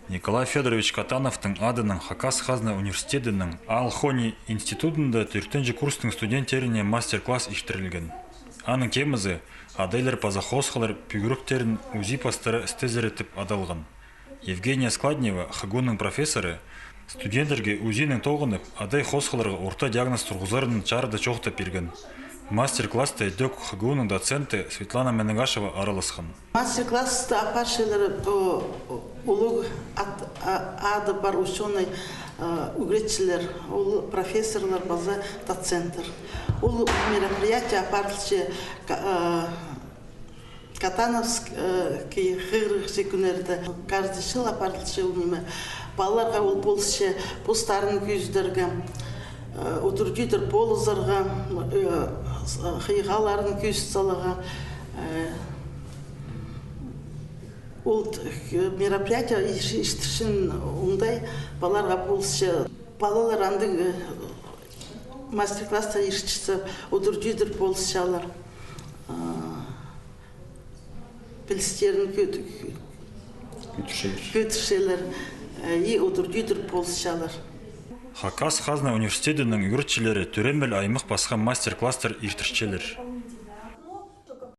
Николай Федорович Катановтың адының Хакас Хазна университетінің Алхони институтында 4-ші курстың студенттеріне мастер-класс иштірілген. Аның темізі адайлар пазахосхалар пюгруктерін узи пастары стезеретіп адалған. Евгения Складнева, Хагунның профессоры, студенттерге узинің тоғынып, адай хосхаларға орта диагноз тұрғызарының чарыда чоқты берген. Мастер-класста дөк Хагунның доценты Светлана Менегашева араласқан. Мастер-класста апаршылары улуг ады бар ученый угретчилер, профессорлар база доценттер. Ул мероприятие апарылшы Катановский хыргы күнерді каждый жыл апарылшы униме. Балаларға ул болшы постарын күйіздерге, утурдидер болызырға, хыйгаларын күйіз салыға. Ул мероприятие иштишин ундай балаларға болшы. Балалар андың мастер-класста иштишсе утурдидер болышалар. Білістерін көтіршелер и утурдидер болышалар. Хакас Хазна университетінің үгіртшілері төрембіл аймық басқа мастер-кластар иштіршелер.